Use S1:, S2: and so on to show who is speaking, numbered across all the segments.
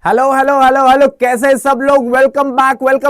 S1: Hello hello hello hello, कैसे हैं सब लोग। Welcome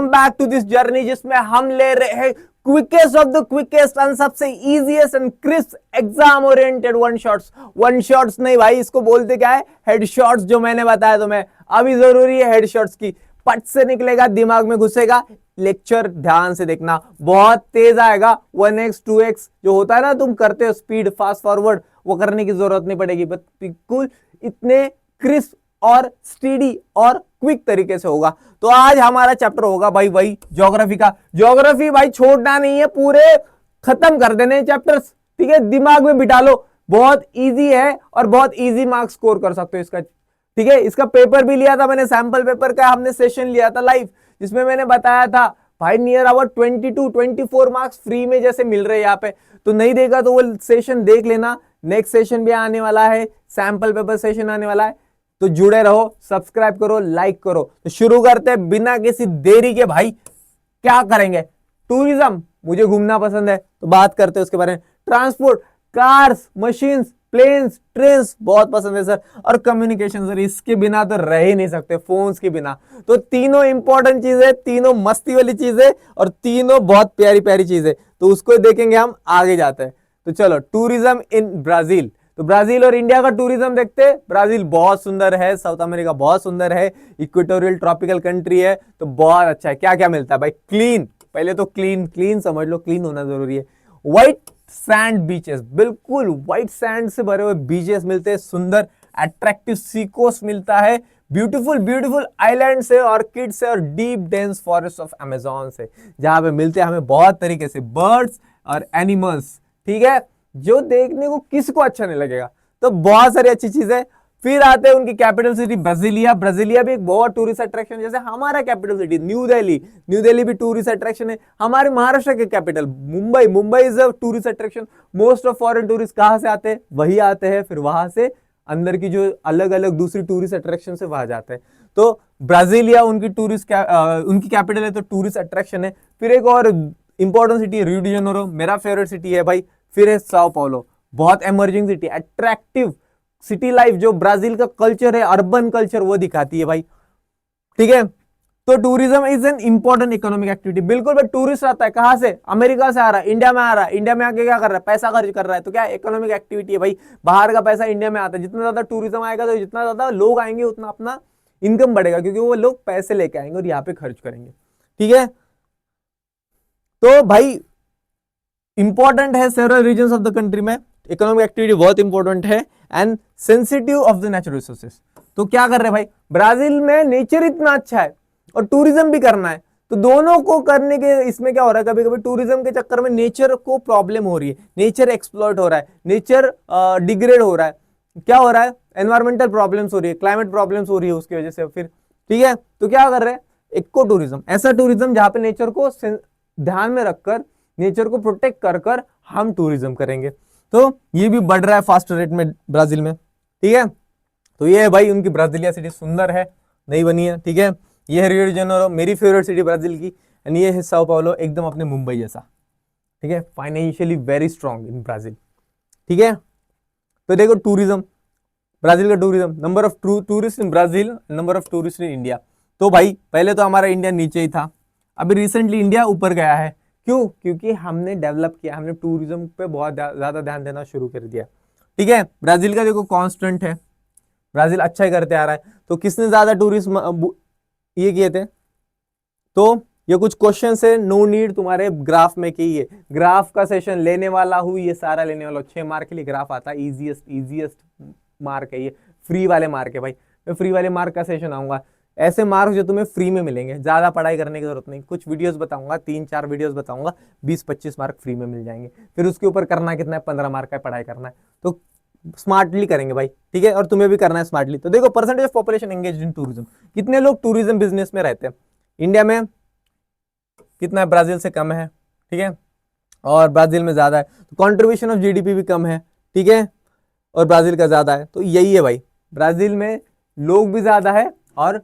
S1: back to this journey जिसमें हम ले रहे हैं quickest of the quickest and सबसे easiest and crisp exam oriented one shots नहीं भाई, इसको बोलते क्या है, हेड शॉट्स। जो मैंने बताया तुम्हें अभी जरूरी है हेड शॉट्स की। पट से निकलेगा, दिमाग में घुसेगा। लेक्चर ध्यान से देखना, बहुत तेज आएगा। 1x 2x जो होता है ना, तुम करते हो स्पीड फास्ट फॉरवर्ड, वो करने की जरूरत नहीं पड़ेगी। बिल्कुल इतने क्रिस्प और स्टीडी और क्विक तरीके से होगा। तो आज हमारा चैप्टर होगा भाई वही ज्योग्राफी का। ज्योग्राफी भाई छोड़ना नहीं है, पूरे खत्म कर देने चैप्टर्स, ठीक है। दिमाग में बिठा लो, बहुत इजी है और बहुत इजी मार्क्स स्कोर कर सकते हो इसका, ठीक है। इसका पेपर भी लिया था मैंने, सैंपल पेपर का हमने सेशन लिया था लाइव, जिसमें मैंने बताया था भाई नियर अबाउट 22-24 मार्क्स फ्री में जैसे मिल रहे हैं यहाँ पे। तो नहीं देखा तो वो सेशन देख लेना। नेक्स्ट सेशन भी आने वाला है, सैंपल पेपर सेशन आने वाला है, तो जुड़े रहो, सब्सक्राइब करो, लाइक करो। तो शुरू करते हैं बिना किसी देरी के। भाई क्या करेंगे, टूरिज्म, मुझे घूमना पसंद है तो बात करते हैं उसके बारे में। Transport, cars, machines, planes, trains बहुत पसंद है सर। और कम्युनिकेशन सर, इसके बिना तो रह ही नहीं सकते, फोन्स के बिना। तो तीनों इंपॉर्टेंट चीजें, तीनों मस्ती वाली चीजें और तीनों बहुत प्यारी प्यारी चीजें, तो उसको देखेंगे हम। आगे जाते हैं, तो चलो। टूरिज्म इन ब्राजील, तो ब्राजील और इंडिया का टूरिज्म देखते हैं। ब्राजील बहुत सुंदर है, साउथ अमेरिका बहुत सुंदर है, इक्वेटोरियल ट्रॉपिकल कंट्री है, तो बहुत अच्छा है। क्या क्या मिलता है भाई, क्लीन, पहले तो क्लीन समझ लो, क्लीन होना जरूरी है। व्हाइट सैंड बीचेस, बिल्कुल व्हाइट सैंड से भरे हुए बीचेस मिलते हैं, सुंदर अट्रैक्टिव सी कोस्ट मिलता है, ब्यूटीफुल आइलैंड से, ऑर्किड से और deep dense forest of Amazon से, जहां पे मिलते हैं हमें बहुत तरीके से बर्ड्स और एनिमल्स, ठीक है, जो देखने को किसको अच्छा नहीं लगेगा। तो बहुत सारी अच्छी चीजें। फिर आते हैं उनकी कैपिटल सिटी ब्राजीलिया। ब्राजीलिया भी एक बहुत टूरिस्ट अट्रैक्शन, जैसे हमारा कैपिटल सिटी न्यू दिल्ली भी टूरिस्ट अट्रैक्शन है। हमारे महाराष्ट्र के capital Mumbai is a tourist attraction. Most of foreign tourist कहां से आते हैं, वही आते हैं, फिर वहां से अंदर की जो अलग अलग दूसरी टूरिस्ट अट्रैक्शन से वहां जाते हैं। तो ब्राजीलिया उनकी उनकी कैपिटल है, तो टूरिस्ट अट्रैक्शन है। फिर एक और इंपॉर्टेंट सिटी है रियो डी जेनेरो, मेरा फेवरेट सिटी है भाई। फिर है साओ पाउलो, बहुत emerging city, attractive city life, जो ब्राजील का कल्चर है, अर्बन कल्चर, वो दिखाती है भाई, ठीक है। तो tourism is an important economic activity. बिल्कुल भाई, टूरिस्ट आता है कहां से, अमेरिका से आ रहा है, इंडिया में आ रहा है, इंडिया में आके क्या कर रहा है, पैसा खर्च कर रहा है, तो क्या इकोनॉमिक एक्टिविटी है भाई। बाहर का पैसा इंडिया में आता है, जितना ज्यादा टूरिज्म आएगा तो जितना ज्यादा लोग आएंगे उतना अपना इनकम बढ़ेगा, क्योंकि वो लोग पैसे लेके आएंगे और यहाँ पे खर्च करेंगे, ठीक है। तो भाई इंपॉर्टेंट है several reasons of the country में, इकोनॉमिक एक्टिविटी बहुत इंपॉर्टेंट है and sensitive of the natural resources. तो क्या कर रहे हैं भाई, ब्राजील में नेचर इतना अच्छा है और टूरिज्म भी करना है, तो दोनों को करने के इसमें क्या हो रहा है, कभी कभी टूरिज्म के चक्कर में नेचर को प्रॉब्लम हो रही है, नेचर एक्सप्लॉइट हो रहा है, नेचर डिग्रेड हो रहा है, क्या हो रहा है, एनवायरमेंटल प्रॉब्लम्स हो रही है, क्लाइमेट प्रॉब्लम्स हो रही है उसकी वजह से। फिर ठीक है, तो क्या कर रहे हैं, इको टूरिज्म, ऐसा टूरिज्म जहां पे नेचर को ध्यान में रखकर, नेचर को प्रोटेक्ट कर कर हम टूरिज्म करेंगे। तो ये भी बढ़ रहा है फास्ट रेट में ब्राजील में, ठीक है। तो ये है भाई उनकी ब्राजीलिया सिटी, सुंदर है, नई बनी है, ठीक है। ये है रियो डी जेनेरो, मेरी फेवरेट सिटी ब्राजील की, एंड ये है साओ पाउलो, एकदम अपने मुंबई जैसा, ठीक है। Financially very strong in Brazil, ठीक है। तो देखो टूरिज्म, ब्राजील का tourism, number of tourist in Brazil, number of tourist in India. तो भाई पहले तो हमारा इंडिया नीचे ही था, अभी रिसेंटली इंडिया ऊपर गया है। क्यों, क्योंकि हमने डेवलप किया, हमने टूरिज्म पे बहुत ज्यादा ध्यान देना शुरू कर दिया, ठीक है। ब्राजील का देखो कांस्टेंट है, ब्राजील अच्छा ही करते आ रहा है। तो किसने ज्यादा टूरिस्ट ये किए थे, तो ये कुछ क्वेश्चन है, नो नीड तुम्हारे ग्राफ में की है, ग्राफ का सेशन लेने वाला हूँ, ये सारा लेने वाला हूँ, 6 मार्क के लिए ग्राफ आता है, इजीएस्ट मार्क है ये, फ्री वाले मार्क है भाई। मैं फ्री वाले मार्क का सेशन आऊंगा, ऐसे मार्क्स जो तुम्हें फ्री में मिलेंगे, ज्यादा पढ़ाई करने की जरूरत नहीं, कुछ वीडियोस बताऊंगा, 3-4 वीडियोस बताऊंगा, 20-25 मार्क फ्री में मिल जाएंगे। फिर उसके ऊपर करना कितना है, 15 मार्क का पढ़ाई करना है, तो स्मार्टली करेंगे भाई, ठीक है। और तुम्हें भी करना है स्मार्टली। तो देखो percentage of population engage in tourism, कितने लोग टूरिज्म बिजनेस में रहते हैं, इंडिया में कितना है, ब्राजील से कम है, ठीक है, और ब्राजील में ज्यादा है। तो कॉन्ट्रीब्यूशन ऑफ जीडीपी भी कम है, ठीक है, और ब्राजील का ज्यादा है। तो यही है भाई, ब्राजील में लोग भी ज्यादा है और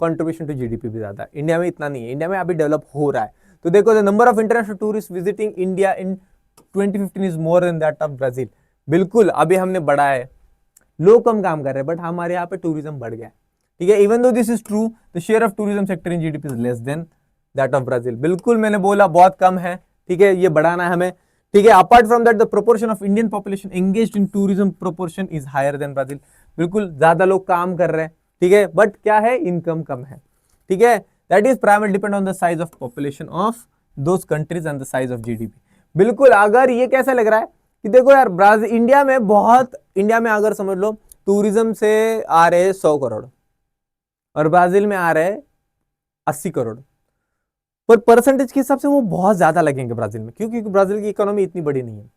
S1: कंट्रीब्यूशन टू जीडीपी भी ज्यादा है, इंडिया में इतना नहीं है, इंडिया में अभी डेवलप हो रहा है। तो देखो the number of international tourist visiting India in 2015 is more then that of Brazil. बिल्कुल अभी हमने बढ़ा है, लोग कम काम कर रहे हैं बट हमारे यहाँ पे टूरिज्म बढ़ गया है, ठीक है। Even though this is true, the share of tourism sector in GDP is less than that of Brazil. बिल्कुल मैंने बोला बहुत कम है, ठीक है, ये बढ़ाना है हमें, ठीक है। Apart from that the proportion of Indian population engaged in tourism proportion is higher than Brazil. बिल्कुल ज्यादा लोग काम कर रहे हैं, ठीक है, बट क्या है, इनकम कम है, ठीक है। That is primary depend on the size of population of those countries and the size of GDP. बिल्कुल, अगर ये कैसा लग रहा है कि देखो यार ब्राजील, इंडिया में अगर समझ लो टूरिज्म से आ रहे 100 करोड़ और ब्राजील में आ रहे 80 करोड़, पर परसेंटेज के हिसाब से वो बहुत ज्यादा लगेंगे ब्राजील में, क्योंकि ब्राजील की इकोनॉमी इतनी बड़ी नहीं है,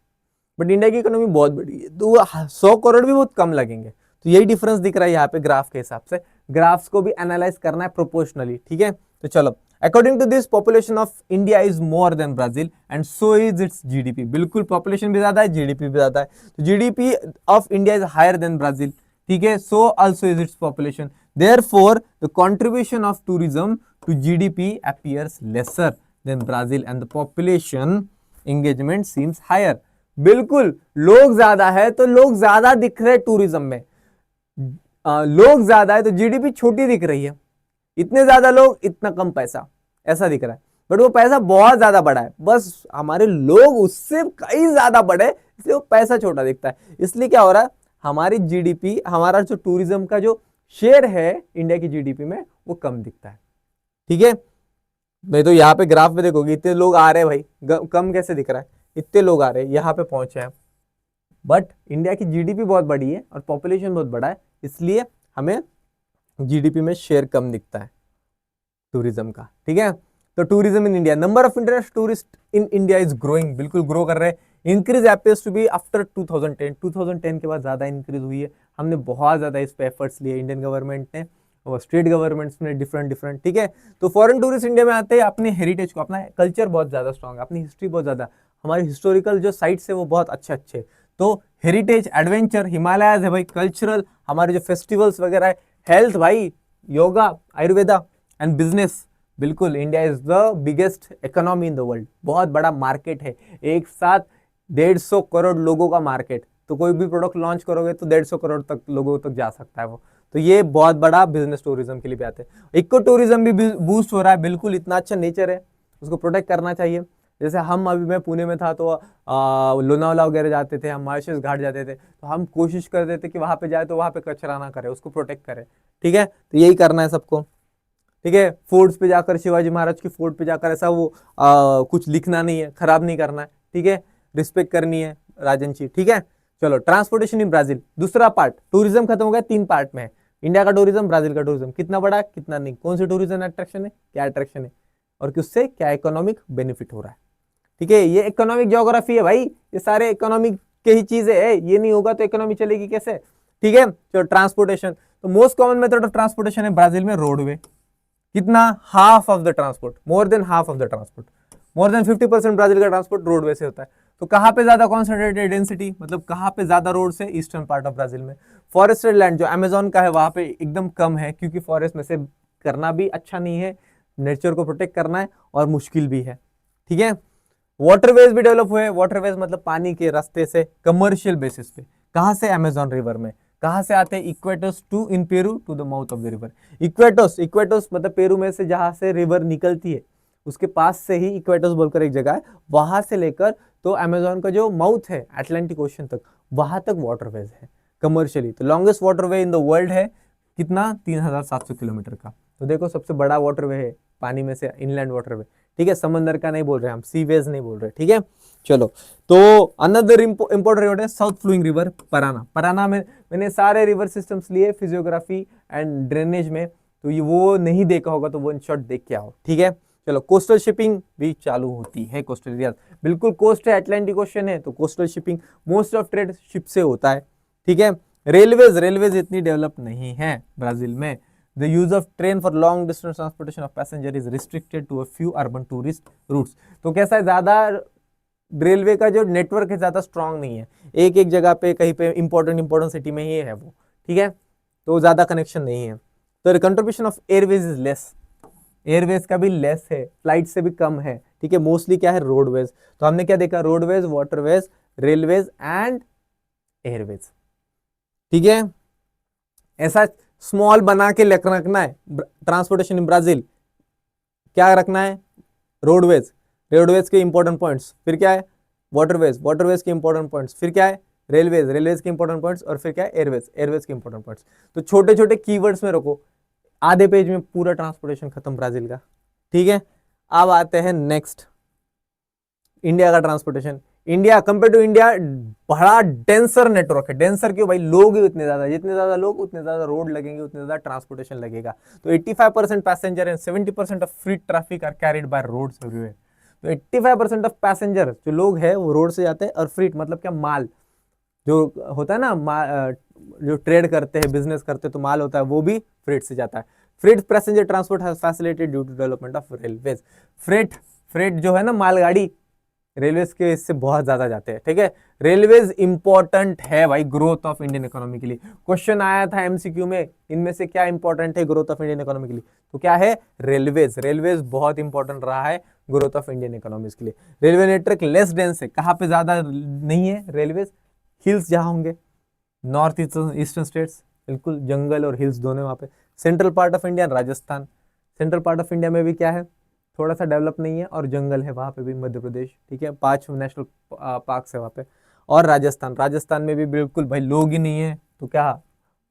S1: बट इंडिया की इकोनॉमी बहुत बड़ी है, तो 100 करोड़ भी बहुत कम लगेंगे। तो यही डिफरेंस दिख रहा है यहाँ पे ग्राफ के हिसाब से। ग्राफ्स को भी एनालाइज करना है प्रोपोर्शनली, ठीक है। तो चलो, according to this population of India is more than Brazil and so is its GDP. बिल्कुल, पॉपुलेशन भी ज्यादा है, जीडीपी भी ज्यादा है, तो GDP of India is higher than Brazil, ठीक है। So also is its population, therefore the contribution of tourism to GDP appears lesser than Brazil and the population engagement seems higher. बिल्कुल, लोग ज्यादा है तो लोग ज्यादा दिख रहे हैं टूरिज्म में, लोग ज्यादा है तो जीडीपी छोटी दिख रही है, इतने ज्यादा लोग इतना कम पैसा, ऐसा दिख रहा है, बट वो पैसा बहुत ज्यादा बड़ा है, बस हमारे लोग उससे कई ज्यादा बड़े, इसलिए वो पैसा छोटा दिखता है। इसलिए क्या हो रहा है, हमारी जीडीपी, हमारा जो टूरिज्म का जो शेयर है इंडिया की जीडीपी में, वो कम दिखता है, ठीक है। नहीं तो यहाँ पे ग्राफ में देखोगे इतने लोग आ रहे हैं भाई, कम कैसे दिख रहा है, इतने लोग आ रहे हैं, यहाँ पे पहुंचे हैं, बट इंडिया की जीडीपी बहुत बड़ी है और पॉपुलेशन बहुत बड़ा है, इसलिए हमें जीडीपी में शेयर कम दिखता है टूरिज्म का, ठीक है। तो tourism in India, number of international tourist in India is growing, बिल्कुल ग्रो कर रहे हैं। Increase appears to be after 2010 के बाद ज्यादा इंक्रीज हुई है। हमने बहुत ज्यादा इस पे एफर्ट्स लिए, इंडियन गवर्नमेंट ने और स्टेट गवर्नमेंट्स ने, डिफरेंट, ठीक है। तो फॉरेन टूरिस्ट इंडिया में आते हैं अपने हेरिटेज को, अपना कल्चर बहुत ज्यादा स्ट्रॉन्ग है, अपनी हिस्ट्री बहुत ज्यादा, हमारी हिस्टोरिकल जो साइट्स है वो बहुत अच्छे, तो हेरिटेज, एडवेंचर, हिमालयज है भाई, कल्चरल, हमारे जो फेस्टिवल्स वगैरह है, हेल्थ भाई, योगा, आयुर्वेदा एंड बिजनेस। बिल्कुल, India is the biggest economy in the world, बहुत बड़ा मार्केट है, एक साथ 150 करोड़ लोगों का मार्केट, तो कोई भी प्रोडक्ट लॉन्च करोगे तो 150 करोड़ तक लोगों तक जा सकता है वो, तो ये बहुत बड़ा बिजनेस टूरिज्म के लिए भी आते हैं। इको टूरिज्म भी बूस्ट हो रहा है, बिल्कुल, इतना अच्छा नेचर है, उसको प्रोटेक्ट करना चाहिए। जैसे हम, अभी मैं पुणे में था तो लोनावाला वगैरह जाते थे, हम मॉरिशस घाट जाते थे, तो हम कोशिश करते थे कि वहाँ पे जाए तो वहाँ पे कचरा ना करे, उसको प्रोटेक्ट करे, ठीक है। तो यही करना है सबको, ठीक है। फोर्ट्स पे जाकर, शिवाजी महाराज की फोर्ट पे जाकर ऐसा वो कुछ लिखना नहीं है, खराब नहीं करना है, ठीक है, रिस्पेक्ट करनी है राजन जी, ठीक है। चलो, ट्रांसपोर्टेशन इन ब्राजील, दूसरा पार्ट, टूरिज्म खत्म हो गया, 3 पार्ट में है, इंडिया का टूरिज्म, ब्राजील का टूरिज्म, कितना बड़ा, कितना नहीं, कौन सी टूरिज्म अट्रैक्शन है, क्या अट्रैक्शन है, और किससे क्या इकोनॉमिक बेनिफिट हो रहा है, ठीक है। ये इकोनॉमिक ज्योग्राफी है भाई, ये सारे इकोनॉमिक के ही चीजें है, ये नहीं होगा तो इकोनॉमी चलेगी कैसे, ठीक है। तो ट्रांसपोर्टेशन, तो most common method of transportation है ब्राजील में रोडवे, कितना, half of the transport, more than half of the transport, more than 50% Brazil का ट्रांसपोर्ट रोडवे से होता है। तो कहाँ पे ज्यादा कॉन्सेंट्रेटेड डेंसिटी, मतलब कहाँ पे ज्यादा रोड से, ईस्टर्न पार्ट ऑफ ब्राजील में। फॉरेस्टेड लैंड जो अमेजोन का है वहां पे एकदम कम है, क्योंकि फॉरेस्ट में से करना भी अच्छा नहीं है, नेचर को प्रोटेक्ट करना है और मुश्किल भी है, ठीक है। वाटरवेज भी डेवलप हुए, वाटरवेज मतलब पानी के रास्ते से कमर्शियल बेसिस पे, कहाँ से, अमेजोन रिवर में, कहाँ से आते हैं, Iquitos to in Peru to the mouth of the river. Iquitos मतलब पेरू में से जहां से रिवर निकलती है उसके पास से ही इक्वेटोस बोलकर एक जगह है, वहां से लेकर तो अमेजोन का जो माउथ है अटलांटिक ओशन तक, वहां तक वाटरवेज है कमर्शियली। तो longest waterway in the world है कितना, 3700 किलोमीटर का। तो देखो, सबसे बड़ा वाटरवे है पानी में से, इनलैंड वाटरवे, ठीक है, समंदर का नहीं बोल रहे हम, सीवेज नहीं बोल रहे, ठीक है। चलो, तो अनदर इंपॉर्टेंट रिवर है साउथ फ्लोइंग रिवर पराना में मैंने सारे रिवर सिस्टम्स लिए फिजियोग्राफी एंड ड्रेनेज में, तो ये वो नहीं देखा होगा तो वो इन शॉर्ट देख के आओ, ठीक है। चलो, कोस्टल शिपिंग भी चालू होती है कोस्टल एरिया, बिल्कुल कोस्ट है, अटलांटिक ओशन है, तो coastal shipping, most of trade ship से होता है, ठीक है। रेलवेज इतनी डेवलप नहीं है ब्राजील में। The use of train for long distance transportation of passenger is restricted to a few urban tourist routes. तो कैसा है, ज्यादा रेलवे का जो नेटवर्क है ज्यादा स्ट्रांग नहीं है, एक जगह पे कहीं पे इंपॉर्टेंट सिटी में ही है वो, ठीक है, तो ज्यादा कनेक्शन नहीं है। तो contribution of Airways is less, Airways का भी लेस है, फ्लाइट से भी कम है, ठीक है। मोस्टली क्या है, रोडवेज। तो हमने क्या देखा, roadways, waterways, railways and Airways, ठीक है। ऐसा स्मॉल बना के रखना है ट्रांसपोर्टेशन इन ब्राजील। क्या रखना है? रोडवेज, रोडवेज के इंपॉर्टेंट पॉइंट्स, फिर क्या है? वाटरवेज, वाटरवेज के इंपॉर्टेंट पॉइंट्स, फिर क्या है? रेलवेज, रेलवेज के इंपॉर्टेंट पॉइंट्स, और फिर क्या है? एयरवेज, एयरवेज के इंपॉर्टेंट पॉइंट्स। तो छोटे छोटे कीवर्ड्स में रखो, आधे पेज में पूरा ट्रांसपोर्टेशन खत्म ब्राजील का। ठीक है, अब आते हैं नेक्स्ट, इंडिया का transportation. India compare to India बड़ा डेंसर नेटवर्क है। डेंसर क्यों भाई? लोग ही उतने ज्यादा, जितने ज्यादा लोग उतने ज्यादा रोड लगेंगे, उतने ज्यादा ट्रांसपोर्टेशन लगेगा। तो 85% passenger and 70% of free traffic are carried by roads everywhere. तो 85% ऑफ पैसेंजर जो लोग हैं वो रोड से जाते हैं, और फ्रीट मतलब क्या? माल जो होता है ना, जो ट्रेड करते हैं, बिजनेस करते हैं, तो माल होता है वो भी फ्रेट से जाता है। Freight passenger transport has facilitated due to development of railways. Freight freight जो है ना, मालगाड़ी, रेलवेज के इससे बहुत ज्यादा जाते हैं। ठीक है, रेलवेज इंपॉर्टेंट है भाई ग्रोथ ऑफ इंडियन इकोनॉमी के लिए। क्वेश्चन आया था एमसीक्यू में, इनमें से क्या इंपॉर्टेंट है ग्रोथ ऑफ इंडियन इकोनॉमी के लिए? तो क्या है? रेलवेज। रेलवेज बहुत इंपॉर्टेंट रहा है ग्रोथ ऑफ इंडियन इकोनॉमी के लिए। रेलवे नेटवर्क लेस डेंस है, कहाँ पे ज्यादा नहीं है रेलवेज? हिल्स जहां होंगे, नॉर्थ ईस्टर्न स्टेट्स, बिल्कुल जंगल और हिल्स दोनों वहां पे। Central part of India, Rajasthan. Central part of India में भी क्या है? थोड़ा सा डेवलप नहीं है, और जंगल है वहां पे भी, मध्य प्रदेश। ठीक है, 5 नेशनल पार्क्स है वहां पे। और राजस्थान, राजस्थान में भी बिल्कुल भाई लोग ही नहीं है, तो क्या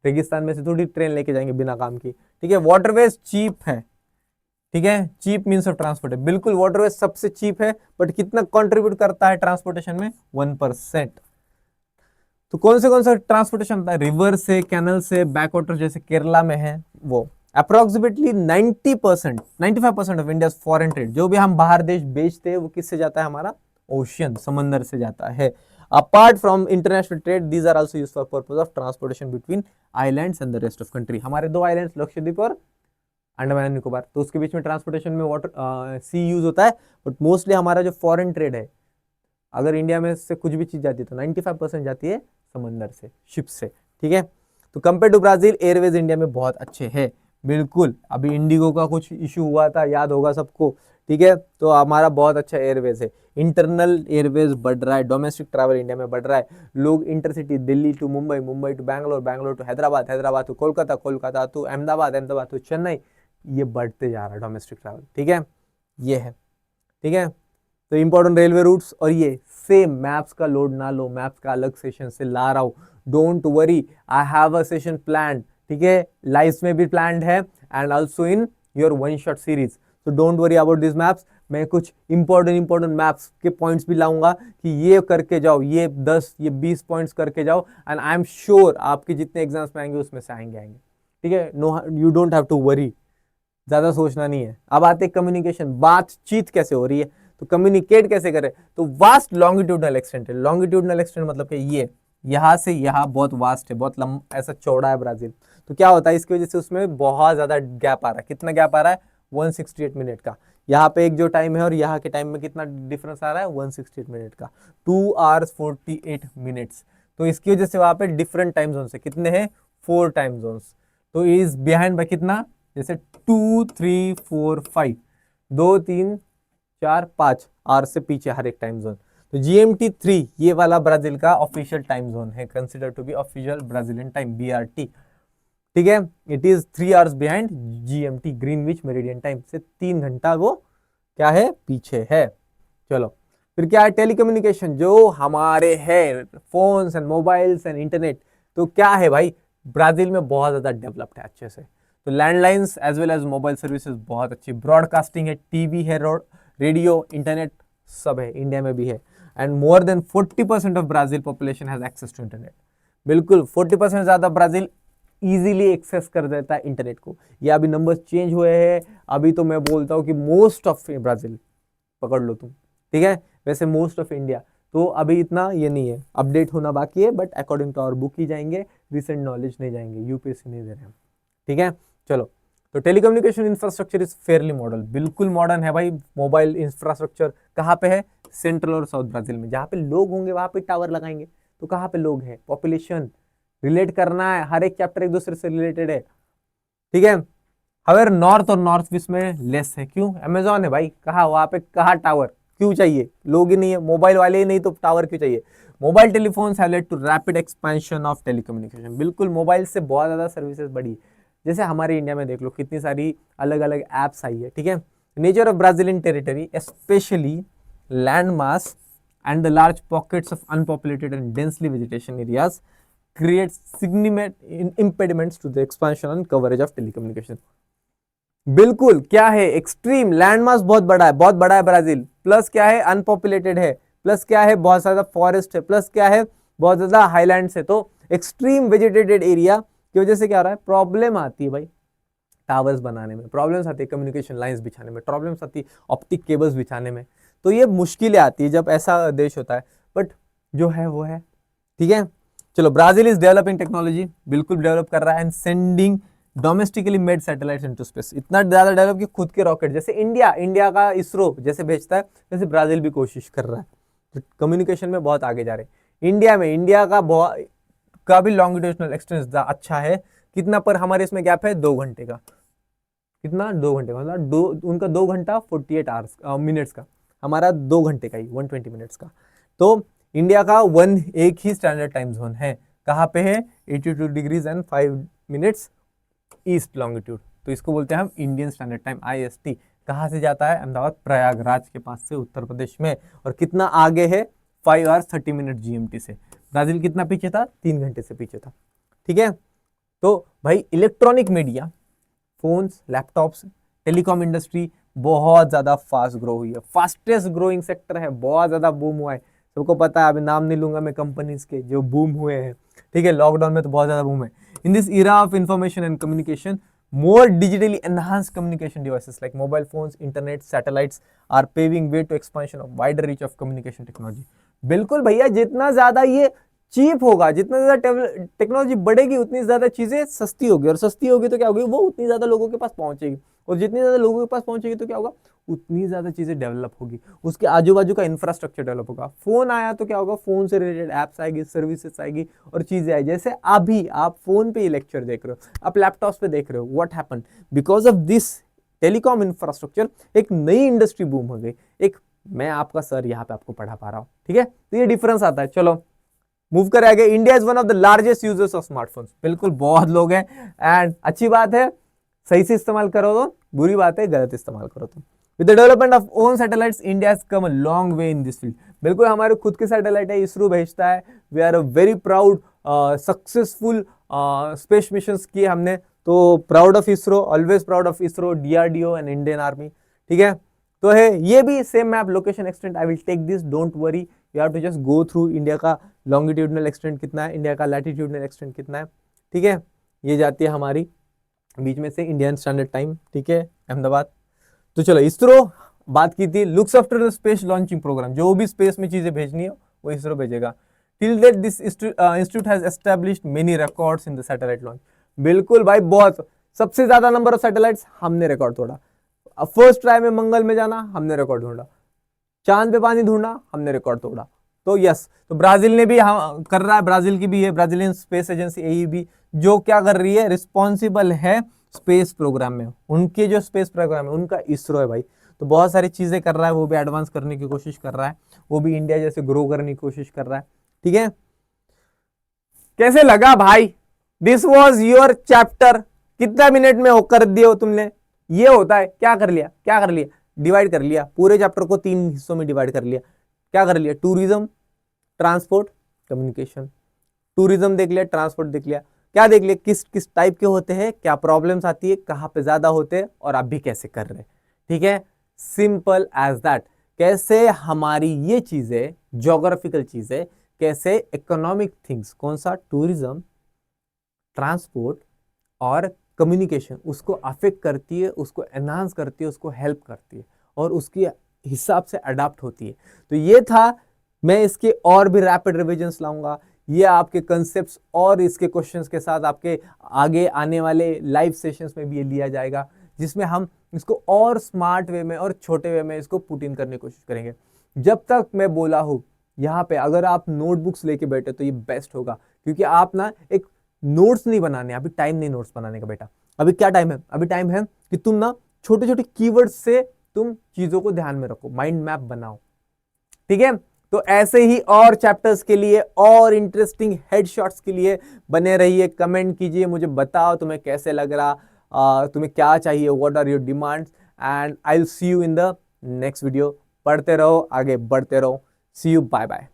S1: रेगिस्तान में से थोड़ी ट्रेन लेके जाएंगे बिना काम की। ठीक है, वाटरवेज चीप है। ठीक है, चीप मीन्स ऑफ ट्रांसपोर्ट है, बिल्कुल वाटरवेज सबसे चीप है, बट कितना कंट्रीब्यूट करता है ट्रांसपोर्टेशन में? 1%। तो कौन सा ट्रांसपोर्टेशन होता है? रिवर से, कैनल से, बैक वाटर जैसे केरला में है वो। Approximately 90%, 95% of India foreign trade, जो भी हम बाहर देश बेचते हैं वो किससे जाता है? हमारा ओशियन, समंदर से जाता है। Apart from international trade, these are also used for purpose of transportation between islands and the rest of country. हमारे 2 आइलैंड्स, लक्षद्वीप और अंडमान एंड निकोबार, तो उसके बीच में ट्रांसपोर्टेशन में वाटर सी यूज होता है, बट मोस्टली हमारा जो फॉरेन ट्रेड है, अगर इंडिया में से कुछ भी चीज जाती है तो 95% जाती है समंदर से, शिप से। ठीक है, तो compare to Brazil, airways India में बहुत अच्छे हैं। बिल्कुल, अभी इंडिगो का कुछ इशू हुआ था, याद होगा सबको। ठीक है, तो हमारा बहुत अच्छा एयरवेज है। इंटरनल एयरवेज बढ़ रहा है, डोमेस्टिक ट्रैवल इंडिया में बढ़ रहा है। लोग intercity, Delhi to Mumbai, Mumbai to Bangalore, Bangalore to Hyderabad, Hyderabad to Kolkata, Kolkata to Ahmedabad, Ahmedabad to Chennai, ये बढ़ते जा रहा है डोमेस्टिक ट्रैवल। ठीक है, ये है। ठीक है, तो इंपॉर्टेंट रेलवे रूट्स, और ये सेम मैप्स का लोड ना लो, मैप्स का अलग सेशन से ला रहा हूं। Don't worry, I have a session plan. ठीक है, लाइव्स में भी प्लान है, and also in your one shot series. तो don't worry about this maps. मैं कुछ इंपॉर्टेंट मैप्स के पॉइंट्स भी लाऊंगा कि ये करके जाओ, ये 10 ये 20 पॉइंट्स करके जाओ, एंड आई एम श्योर आपके जितने एग्जाम्स में आएंगे उसमें से आएंगे। ठीक है, no, you don't have to worry, ज्यादा सोचना नहीं है। अब आते कम्युनिकेशन, बातचीत कैसे हो रही है, तो कम्युनिकेट कैसे करें? तो वास्ट लॉन्गिट्यूडनल एक्सटेंट है। लॉन्गिट्यूडनल एक्सटेंट मतलब कि ये यहां से यहां बहुत वास्ट है, बहुत लंबा, ऐसा चौड़ा है ब्राजील। तो क्या होता है इसकी वजह से उसमें बहुत ज्यादा गैप आ रहा है। कितना गैप आ रहा है? 168 मिनट का। यहाँ पे एक जो टाइम है और यहाँ के टाइम में कितना डिफरेंस आ रहा है? 168 मिनट का, 2 hours 48 minutes। तो इसकी वजह से वहां पे डिफरेंट टाइम जोन है, कितने हैं? 4 टाइम जोन्स। तो इज बिहाइंड बाय कितना? जैसे 2 3 4 5, 2 3 4 5 आवर से पीछे हर एक टाइम जोन। तो GMT 3 ये वाला ब्राजील का ऑफिशियल टाइम जोन है, consider to be official Brazilian time, BRT। ठीक है, it is 3 hours behind GMT, Greenwich meridian time से 3 घंटा वो क्या है? पीछे है। चलो, फिर क्या है? टेलीकम्युनिकेशन, जो हमारे है phones and mobiles and internet, तो क्या है भाई? ब्राजील में बहुत ज्यादा डेवलप्ड है अच्छे से। तो landlines as well as mobile services बहुत अच्छी, ब्रॉडकास्टिंग है, टीवी है, रेडियो, इंटरनेट सब है, इंडिया में भी है। And more than 40% of Brazil population has access to internet. बिल्कुल 40% ज्यादा ब्राजील इजीली एक्सेस कर देता है इंटरनेट को। ये अभी नंबर्स चेंज हुए हैं, अभी तो मैं बोलता हूँ कि मोस्ट ऑफ ब्राजील पकड़ लो तुम। ठीक है, वैसे मोस्ट ऑफ इंडिया तो अभी इतना ये नहीं है, अपडेट होना बाकी है, but according to our book ही जाएंगे, रिसेंट नॉलेज नहीं जाएंगे, यूपीएससी नहीं दे रहे हम। ठीक है, चलो, तो telecommunication infrastructure is fairly model, बिल्कुल मॉडर्न है भाई। मोबाइल इंफ्रास्ट्रक्चर कहाँ पे है? सेंट्रल और साउथ ब्राजील में। जहाँ पे लोग होंगे वहां पे टावर लगाएंगे। तो कहाँ पे लोग हैं? पॉपुलेशन रिलेट करना है, हर एक चैप्टर एक दूसरे से रिलेटेड है। ठीक है, हवेर नॉर्थ और नॉर्थ ईस्ट में लेस है। क्यों? अमेजॉन है भाई, कहा वहां पे, कहा टावर क्यों चाहिए? लोग ही नहीं है, मोबाइल वाले ही नहीं, तो टावर क्यों चाहिए? Mobile telephones have led to rapid expansion of telecommunication. बिल्कुल, मोबाइल से बहुत ज्यादा सर्विसेज बढ़ी। जैसे हमारे इंडिया में देख लो कितनी सारी अलग अलग एप्स आई है, ठीक है। Nature of Brazilian territory specially land mass and the large pockets of unpopulated and densely vegetation areas create significant impediments to the expansion and coverage of telecommunication। बिल्कुल क्या है, एक्सट्रीम लैंड मास बहुत बड़ा है, बहुत बड़ा है ब्राजील, प्लस क्या है अनपॉपुलेटेड है, प्लस क्या है बहुत ज्यादा फॉरेस्ट है, प्लस क्या है बहुत ज्यादा हाईलैंड्स है। तो एक्सट्रीम वेजिटेटेड एरिया की वजह से क्या हो रहा है, प्रॉब्लम आती है भाई टावर्स बनाने में, प्रॉब्लम्स आती है कम्युनिकेशन लाइंस बिछाने में, प्रॉब्लम्स आती है ऑप्टिक केबल्स बिछाने में। तो ये मुश्किलें आती है जब ऐसा देश होता है, बट जो है वो है, ठीक है। चलो, ब्राजील इज डेवलपिंग टेक्नोलॉजी, बिल्कुल डेवलप कर रहा है, and sending domestically made satellites into space, इतना ज्यादा डेवलप कि खुद के रॉकेट, जैसे इंडिया का इसरो जैसे भेजता है, वैसे ब्राजील भी कोशिश कर रहा है। तो कम्युनिकेशन में बहुत आगे जा रहे हैं। इंडिया का भी लॉन्गिट्यूडनल एक्सटेंस अच्छा है, कितना पर हमारे इसमें गैप है 2 घंटे का, कितना 2 घंटे का, मतलब उनका 2 घंटा 48 आवर्स मिनट्स का, हमारा 2 घंटे का ही 120 मिनट्स का। तो इंडिया का एक ही स्टैंडर्ड टाइम जोन है, कहाँ पे है 82 degrees and 5 minutes east longitude, तो इसको बोलते हैं हम इंडियन स्टैंडर्ड टाइम IST। कहाँ से जाता है, अहमदाबाद प्रयागराज के पास से उत्तर प्रदेश में, और कितना आगे है 5 आवर्स 30 मिनट GMT से। ब्राजील कितना पीछे था, 3 घंटे से पीछे था, ठीक है। तो भाई electronic media, phones, laptops, telecom industry बहुत ज्यादा फास्ट ग्रो हुई है, फास्टेस्ट ग्रोइंग सेक्टर है, बहुत ज्यादा बूम हुआ है, सबको पता है, अभी नाम नहीं लूंगा मैं कंपनीज के जो बूम हुए हैं, ठीक है। लॉकडाउन में तो बहुत ज्यादा बूम है। In this era of information and communication, more digitally enhanced communication devices like mobile phones, internet, satellites are paving way to expansion of wider reach of communication technology। बिल्कुल भैया, जितना ज्यादा ये चीप होगा, जितना ज्यादा टेक्नोलॉजी बढ़ेगी, उतनी ज्यादा चीजें सस्ती होगी, और सस्ती होगी तो क्या होगी, वो उतनी ज्यादा लोगों के पास पहुंचेगी, और जितनी ज्यादा लोगों के पास पहुंचेगी तो क्या होगा, उतनी ज्यादा चीजें डेवलप होगी, उसके आजू बाजू का इंफ्रास्ट्रक्चर डेवलप होगा। फोन आया तो क्या होगा, फोन से रिलेटेड एप्स आएगी, सर्विसेज आएगी और चीजें आएगी। जैसे अभी आप फोन पे ये लेक्चर देख रहे हो, आप लैपटॉप पे देख रहे हो, what happen because of this telecom infrastructure, एक नई इंडस्ट्री बूम हो गई। एक मैं आपका सर यहाँ पे आपको पढ़ा पा रहा हूँ, ठीक है, तो ये डिफरेंस आता है। चलो मूव कर आगे। India is one of the largest users of smartphones, बिल्कुल बहुत लोग हैं, एंड अच्छी बात है, सही से इस्तेमाल करो तो, बुरी बात है गलत इस्तेमाल करो तो। With the development of own satellites, India has come a long way in this field. बिल्कुल हमारे खुद के सैटेलाइट है, इसरो भेजता है, we are a very proud successful space missions किए हमने, तो proud of ISRO, always proud of ISRO, DRDO and Indian army, ठीक है। तो है ये भी same map location extent, I will take this, don't worry, you have to just go through. India का लॉन्गिट्यूडनल एक्सटेंट कितना है, इंडिया का लैटिट्यूडनल एक्सटेंट कितना है, ठीक है। ये जाती है हमारी बीच में से इंडियन स्टैंडर्ड टाइम, ठीक है, अहमदाबाद। तो चलो, इसरो बात की थी, looks after the space launching program, जो भी स्पेस में चीजें भेजनी है वो इसरो भेजेगा। Till that this institute has established many records in the satellite launch. बिल्कुल भाई, बहुत, सबसे ज्यादा नंबर ऑफ सैटेलाइट्स हमने रिकॉर्ड तोड़ा। फर्स्ट ट्राई में मंगल में जाना हमने रिकॉर्ड ढूंढा, चांद पे पानी ढूंढना हमने रिकॉर्ड तोड़ा। तो यस, तो ब्राजील ने भी कर रहा है, ब्राजील की भी है, ब्राजीलियन स्पेस एजेंसी AEB, जो क्या कर रही है, रिस्पॉन्सिबल है स्पेस प्रोग्राम में, उनके जो स्पेस प्रोग्राम है उनका इसरो है भाई। तो बहुत सारी चीजें कर रहा है, वो भी एडवांस करने की कोशिश कर रहा है, वो भी इंडिया जैसे ग्रो करने की कोशिश कर रहा है, ठीक है। कैसे लगा भाई, दिस वॉज योर चैप्टर, कितना मिनट में कर दिए हो तुमने। ये होता है, क्या कर लिया, क्या कर लिया, डिवाइड कर लिया, पूरे चैप्टर को 3 हिस्सों में डिवाइड कर लिया। क्या कर लिया, टूरिज्म, ट्रांसपोर्ट, कम्युनिकेशन। टूरिज्म देख लिया, ट्रांसपोर्ट देख लिया, क्या देख लिया, किस किस टाइप के होते हैं, क्या प्रॉब्लम्स आती है, कहाँ पे ज्यादा होते हैं, और आप भी कैसे कर रहे हैं, ठीक है। Simple as that. कैसे हमारी ये चीजें, ज्योग्राफिकल चीजें, कैसे इकोनॉमिक थिंग्स, कौन सा, टूरिज्म, ट्रांसपोर्ट और कम्युनिकेशन, उसको अफेक्ट करती है, उसको एनहांस करती है, उसको हेल्प करती है, और उसके हिसाब से अडाप्ट होती है। तो ये था, मैं इसके और भी रैपिड रिविजन्स लाऊंगा, ये आपके कंसेप्ट्स और इसके क्वेश्चंस के साथ आपके आगे आने वाले लाइव सेशंस में भी ये लिया जाएगा, जिसमें हम इसको और स्मार्ट वे में और छोटे वे में इसको पुट इन करने की कोशिश करेंगे। जब तक मैं बोला हूँ यहाँ पे, अगर आप नोटबुक्स लेके बैठे तो ये बेस्ट होगा, क्योंकि आप ना एक नोट्स नहीं बनाने, अभी टाइम नहीं नोट्स बनाने का बेटा। अभी क्या टाइम है, अभी टाइम है कि तुम ना छोटे छोटे कीवर्ड्स से तुम चीजों को ध्यान में रखो, माइंड मैप बनाओ, ठीक है। तो ऐसे ही और चैप्टर्स के लिए और इंटरेस्टिंग हेडशॉट्स के लिए बने रहिए, कमेंट कीजिए, मुझे बताओ तुम्हें कैसे लग रहा, तुम्हें क्या चाहिए, what are your demands, and I will see you in the next video. पढ़ते रहो, आगे बढ़ते रहो। See you, bye bye.